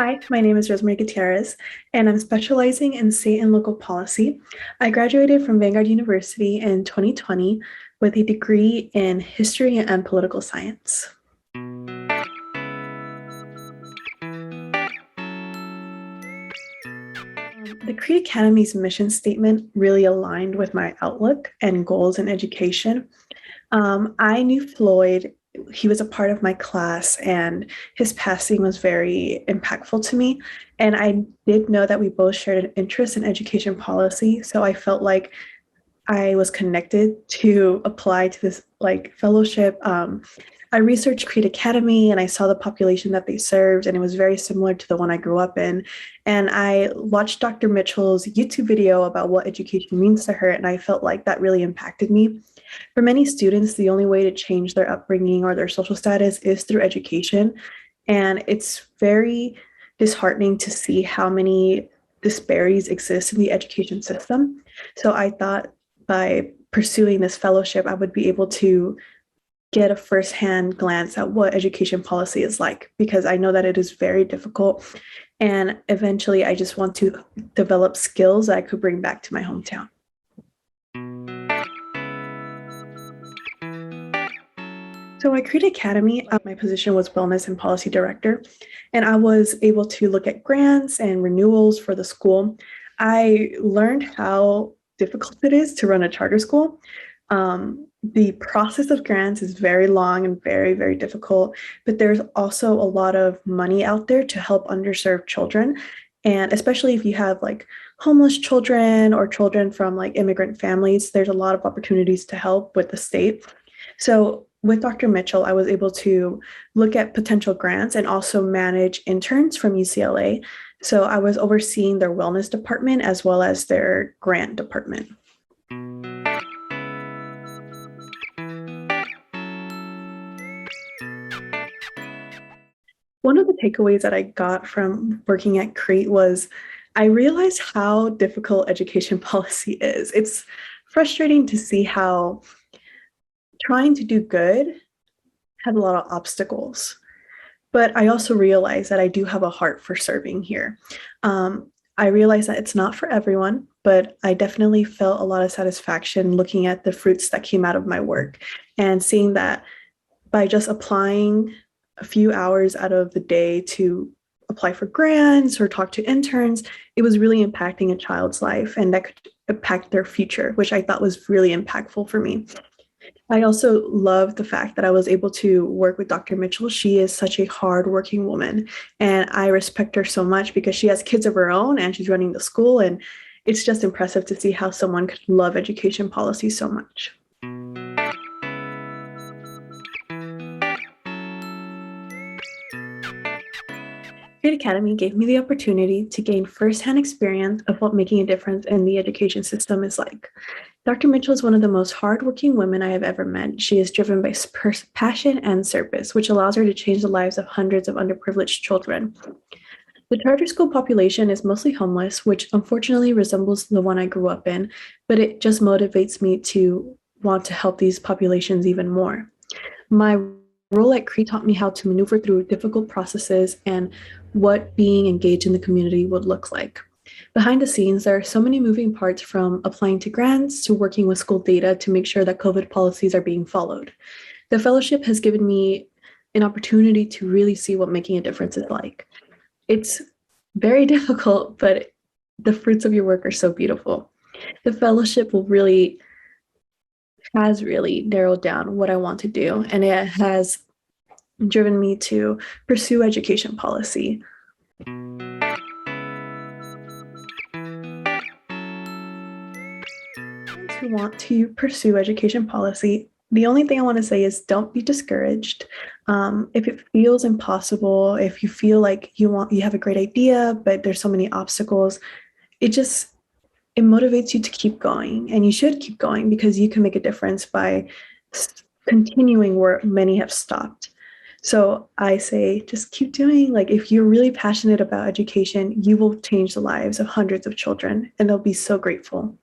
Hi, my name is Rosemary Gutierrez, and I'm specializing in state and local policy. I graduated from Vanguard University in 2020 with a degree in history and political science. The Crete Academy's mission statement really aligned with my outlook and goals in education. I knew Floyd. He was a part of my class, and his passing was very impactful to me. And I did know that we both shared an interest in education policy. So I felt like I was connected to apply to this fellowship. I researched Crete Academy and I saw the population that they served, and it was very similar to the one I grew up in. And I watched Dr. Mitchell's YouTube video about what education means to her, and I felt like that really impacted me. For many students, the only way to change their upbringing or their social status is through education. And it's very disheartening to see how many disparities exist in the education system. So I thought by pursuing this fellowship, I would be able to get a firsthand glance at what education policy is like, because I know that it is very difficult. And eventually, I just want to develop skills that I could bring back to my hometown. So at Crete Academy, my position was Wellness and Policy Director, and I was able to look at grants and renewals for the school. I learned how difficult it is to run a charter school. The process of grants is very long and very, very difficult, but there's also a lot of money out there to help underserved children. And especially if you have like homeless children or children from like immigrant families, there's a lot of opportunities to help with the state. So with Dr. Mitchell, I was able to look at potential grants and also manage interns from UCLA. So I was overseeing their wellness department as well as their grant department. One of the takeaways that I got from working at Crete was I realized how difficult education policy is. It's frustrating to see how trying to do good has a lot of obstacles. But I also realized that I do have a heart for serving here. I realized that it's not for everyone, but I definitely felt a lot of satisfaction looking at the fruits that came out of my work and seeing that by just applying a few hours out of the day to apply for grants or talk to interns, it was really impacting a child's life and that could impact their future, which I thought was really impactful for me. I also love the fact that I was able to work with Dr. Mitchell. She is such a hardworking woman, and I respect her so much because she has kids of her own and she's running the school. And it's just impressive to see how someone could love education policy so much. Crete Academy gave me the opportunity to gain firsthand experience of what making a difference in the education system is like. Dr. Mitchell is one of the most hardworking women I have ever met. She is driven by passion and service, which allows her to change the lives of hundreds of underprivileged children. The charter school population is mostly homeless, which unfortunately resembles the one I grew up in, but it just motivates me to want to help these populations even more. My role at Crete taught me how to maneuver through difficult processes and what being engaged in the community would look like. Behind the scenes, there are so many moving parts, from applying to grants to working with school data to make sure that COVID policies are being followed. The fellowship has given me an opportunity to really see what making a difference is like. It's very difficult, but the fruits of your work are so beautiful. The fellowship has really narrowed down what I want to do, and it has driven me to pursue education policy. Who want to pursue education policy, the only thing I want to say is don't be discouraged. If it feels impossible, if you feel like you have a great idea, but there's so many obstacles, it motivates you to keep going, and you should keep going because you can make a difference by continuing where many have stopped. So I say, just keep doing. Like, if you're really passionate about education, you will change the lives of hundreds of children, and they'll be so grateful.